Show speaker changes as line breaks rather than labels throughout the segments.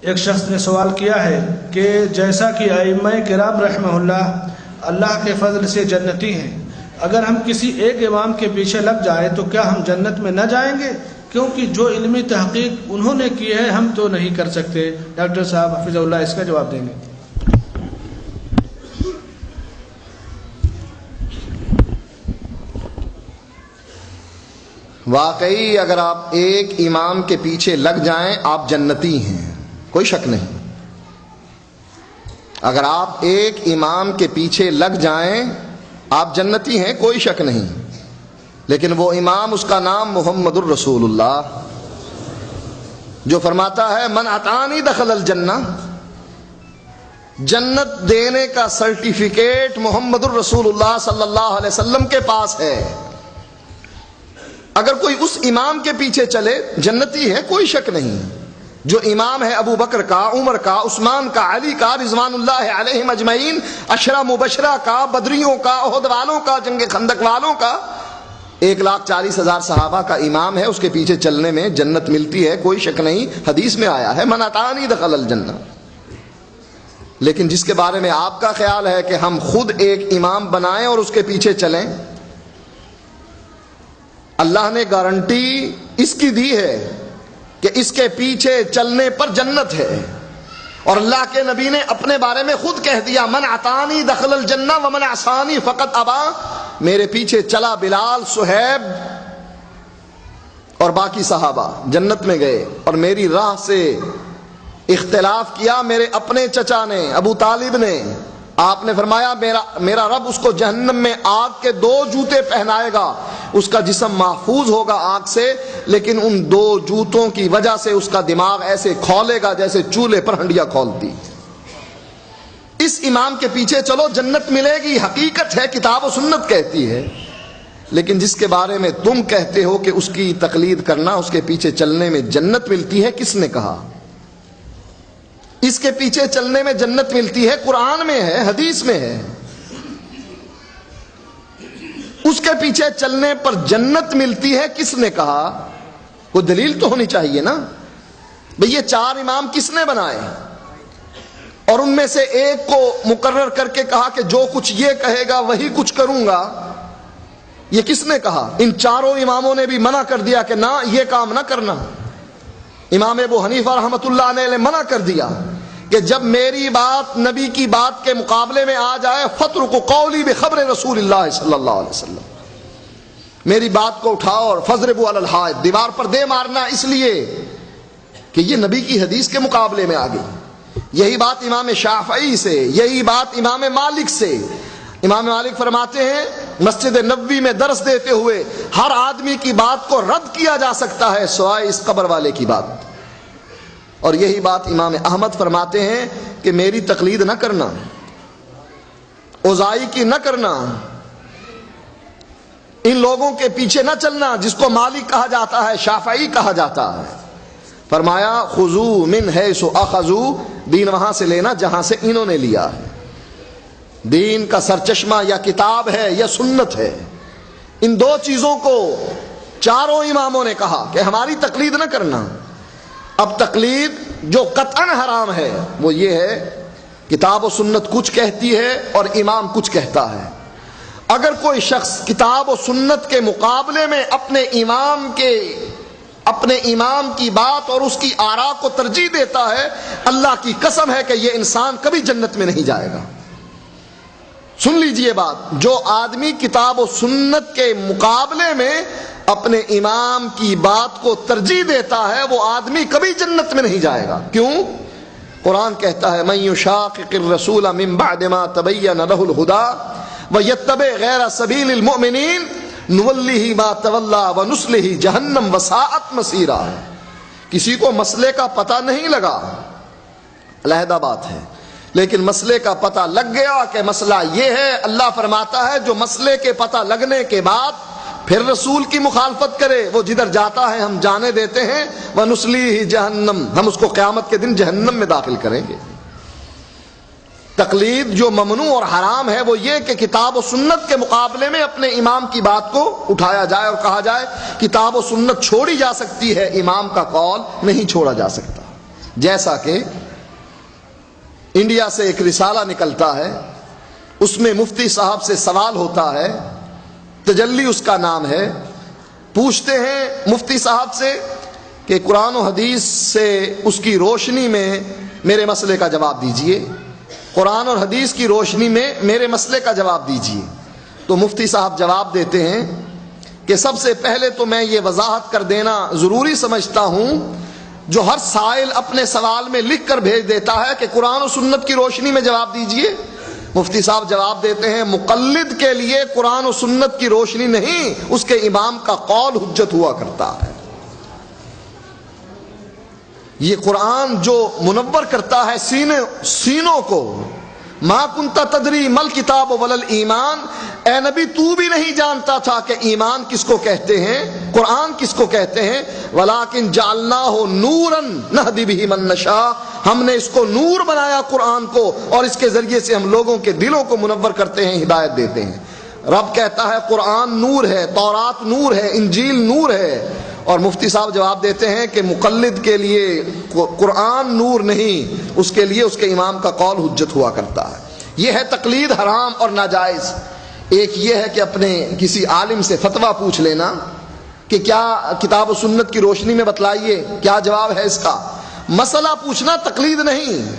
ایک شخص نے سوال کیا ہے کہ جیسا کہ ائمہ کرام رحمہ اللہ کے فضل سے جنتی ہیں، اگر ہم کسی ایک امام کے پیچھے لگ جائیں تو کیا ہم جنت میں نہ جائیں گے؟ کیونکہ جو علمی تحقیق انہوں نے کی ہے ہم تو نہیں کر سکتے۔ ڈاکٹر صاحب حفظ اللہ اس کا جواب دیں گے۔
واقعی اگر آپ ایک امام کے پیچھے لگ جائیں آپ جنتی ہیں، کوئی شک نہیں۔ اگر آپ ایک امام کے پیچھے لگ جائیں آپ جنتی ہیں، کوئی شک نہیں۔ لیکن وہ امام، اس کا نام محمد الرسول اللہ، جو فرماتا ہے من اطاعنی دخل الجنہ، جنت دینے کا سرٹیفکیٹ محمد الرسول اللہ صلی اللہ علیہ وسلم کے پاس ہے۔ اگر کوئی اس امام کے پیچھے چلے جنتی ہے، کوئی شک نہیں۔ جو امام ہے ابو بکر کا، عمر کا، عثمان کا، علی کا رضوان اللہ علیہم اجمعین، عشرہ مبشرہ کا، بدریوں کا، احد والوں کا، جنگ خندق والوں کا، 1,40,000 صحابہ کا امام ہے، اس کے پیچھے چلنے میں جنت ملتی ہے، کوئی شک نہیں۔ حدیث میں آیا ہے من اطاعنی دخل الجنہ۔ لیکن جس کے بارے میں آپ کا خیال ہے کہ ہم خود ایک امام بنائیں اور اس کے پیچھے چلیں، اللہ نے گارنٹی اس کی دی ہے کہ اس کے پیچھے چلنے پر جنت ہے، اور اللہ کے نبی نے اپنے بارے میں خود کہہ دیا من اطاعنی دخل الجنہ ومن عصانی فقط ابا، میرے پیچھے چلا بلال، صہیب اور باقی صحابہ جنت میں گئے، اور میری راہ سے اختلاف کیا میرے اپنے چچا نے، ابو طالب نے، آپ نے فرمایا میرا رب اس کو جہنم میں آگ کے 2 جوتے پہنائے گا، اس کا جسم محفوظ ہوگا آگ سے، لیکن ان 2 جوتوں کی وجہ سے اس کا دماغ ایسے کھولے گا جیسے چولہے پر ہنڈیا کھولتی۔ اس امام کے پیچھے چلو جنت ملے گی، حقیقت ہے، کتاب و سنت کہتی ہے۔ لیکن جس کے بارے میں تم کہتے ہو کہ اس کی تقلید کرنا، اس کے پیچھے چلنے میں جنت ملتی ہے، کس نے کہا؟ اس کے پیچھے چلنے میں جنت ملتی ہے، قرآن میں ہے، حدیث میں ہے۔ اس کے پیچھے چلنے پر جنت ملتی ہے، کس نے کہا؟ کوئی دلیل تو ہونی چاہیے نا۔ بھئی یہ 4 امام کس نے بنائے، اور ان میں سے ایک کو مقرر کر کے کہا کہ جو کچھ یہ کہے گا وہی کچھ کروں گا، یہ کس نے کہا؟ ان 4 اماموں نے بھی منع کر دیا کہ نہ یہ کام نہ کرنا۔ امام ابو حنیفہ رحمۃ اللہ علیہ نے منع کر دیا کہ جب میری بات نبی کی بات کے مقابلے میں آ جائے فَاتْرُكُوا قَوْلِي بِخَبْرِ رسول اللہ صلی اللہ علیہ وسلم، میری بات کو اٹھاؤ اور فَاضْرِبُوا عَلَى الْحَائِطِ، دیوار پر دے مارنا، اس لیے کہ یہ نبی کی حدیث کے مقابلے میں آ گئی۔ یہی بات امام شافعی سے، یہی بات امام مالک سے۔ امام مالک فرماتے ہیں مسجد نبوی میں درس دیتے ہوئے ہر آدمی کی بات کو رد کیا جا سکتا ہے سوائے اس قبر والے کی بات، اور یہی بات امام احمد فرماتے ہیں کہ میری تقلید نہ کرنا، اوزائی کی نہ کرنا، ان لوگوں کے پیچھے نہ چلنا جس کو مالک کہا جاتا ہے، شافعی کہا جاتا ہے۔ فرمایا خذوا من حیث اخذوا، دین وہاں سے لینا جہاں سے انہوں نے لیا ہے۔ دین کا سرچشمہ یا کتاب ہے یا سنت ہے، ان 2 چیزوں کو 4 اماموں نے کہا کہ ہماری تقلید نہ کرنا۔ اب تقلید جو قطعاً حرام ہے وہ یہ ہے کتاب و سنت کچھ کہتی ہے اور امام کچھ کہتا ہے۔ اگر کوئی شخص کتاب و سنت کے مقابلے میں اپنے امام کی بات اور اس کی آراء کو ترجیح دیتا ہے، اللہ کی قسم ہے کہ یہ انسان کبھی جنت میں نہیں جائے گا۔ سن لیجئے بات، جو آدمی کتاب و سنت کے مقابلے میں اپنے امام کی بات کو ترجیح دیتا ہے وہ آدمی کبھی جنت میں نہیں جائے گا۔ کیوں؟ قرآن کہتا ہے من یشاقق الرسول من بعد ما تبین له الهدى ویتبع غیر سبیل المؤمنین نولہ ما تولی ونصلہ جہنم وساءت مصیرا۔ کسی کو مسئلے کا پتہ نہیں لگا، علیحدہ بات ہے، لیکن مسئلے کا پتہ لگ گیا کہ مسئلہ یہ ہے، اللہ فرماتا ہے جو مسئلے کے پتہ لگنے کے بعد پھر رسول کی مخالفت کرے وہ جدھر جاتا ہے ہم جانے دیتے ہیں، وَنُصْلِيهِ جَهَنَّمْ، ہم اس کو قیامت کے دن جہنم میں داخل کریں گے۔ تقلید جو ممنوع اور حرام ہے وہ یہ کہ کتاب و سنت کے مقابلے میں اپنے امام کی بات کو اٹھایا جائے اور کہا جائے کتاب و سنت چھوڑی جا سکتی ہے، امام کا قول نہیں چھوڑا جا سکتا۔ جیسا کہ انڈیا سے ایک رسالہ نکلتا ہے، اس میں مفتی صاحب سے سوال ہوتا ہے، تجلی اس کا نام ہے، پوچھتے ہیں مفتی صاحب سے کہ قرآن و حدیث سے اس کی روشنی میں میرے مسئلے کا جواب دیجئے، قرآن اور حدیث کی روشنی میں میرے مسئلے کا جواب دیجئے۔ تو مفتی صاحب جواب دیتے ہیں کہ سب سے پہلے تو میں یہ وضاحت کر دینا ضروری سمجھتا ہوں، جو ہر سائل اپنے سوال میں لکھ کر بھیج دیتا ہے کہ قرآن و سنت کی روشنی میں جواب دیجئے، مفتی صاحب جواب دیتے ہیں مقلد کے لیے قرآن و سنت کی روشنی نہیں، اس کے امام کا قول حجت ہوا کرتا ہے۔ یہ قرآن جو منور کرتا ہے سینوں کو، ما کنت تدری مل کتاب ولل ایمان، اے نبی تو بھی نہیں جانتا تھا کہ ایمان کس کو کہتے ہیں، قرآن کس کو کہتے ہیں، ولیکن جعلناہ نورا نہدی بہ من نشاء، ہم نے اس کو نور بنایا قرآن کو، اور اس کے ذریعے سے ہم لوگوں کے دلوں کو منور کرتے ہیں، ہدایت دیتے ہیں۔ رب کہتا ہے قرآن نور ہے، تورات نور ہے، انجیل نور ہے، اور مفتی صاحب جواب دیتے ہیں کہ مقلد کے لیے قرآن نور نہیں، اس کے لیے اس کے امام کا قول حجت ہوا کرتا ہے۔ یہ ہے تقلید حرام اور ناجائز۔ ایک یہ ہے کہ اپنے کسی عالم سے فتویٰ پوچھ لینا کہ کیا کتاب و سنت کی روشنی میں بتلائیے کیا جواب ہے اس کا، مسئلہ پوچھنا تقلید نہیں۔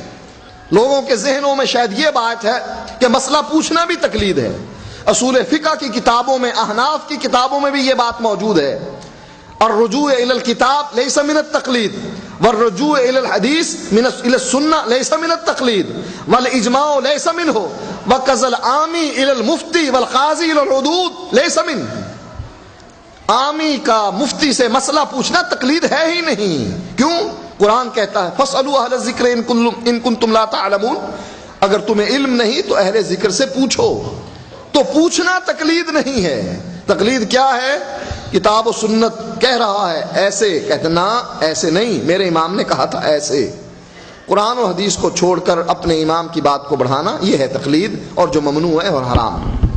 لوگوں کے ذہنوں میں شاید یہ بات ہے کہ مسئلہ پوچھنا بھی تقلید ہے۔ اصول فقہ کی کتابوں میں، احناف کی کتابوں میں بھی یہ بات موجود ہے، الرجوع الى الكتاب ليس من التقلید والرجوع الى الحدیث الى السنہ ليس من التقلید والاجماع ليس منه وكذا العامی الى المفتی والقاضی الى الحدود ليس منه۔ عامی کا مفتی سے مسئلہ پوچھنا تقلید ہے ہی نہیں۔ کیوں؟ قرآن کہتا ہے فاسألوا اہل الذکر ان کنتم لا تعلمون، اگر تمہیں علم نہیں تو اہل ذکر سے پوچھو۔ تو پوچھنا تقلید نہیں ہے۔ تقلید کیا ہے؟ کتاب و سنت کہہ رہا ہے ایسے، کہتے نا ایسے نہیں، میرے امام نے کہا تھا ایسے۔ قرآن و حدیث کو چھوڑ کر اپنے امام کی بات کو بڑھانا، یہ ہے تقلید، اور جو ممنوع ہے اور حرام ہے۔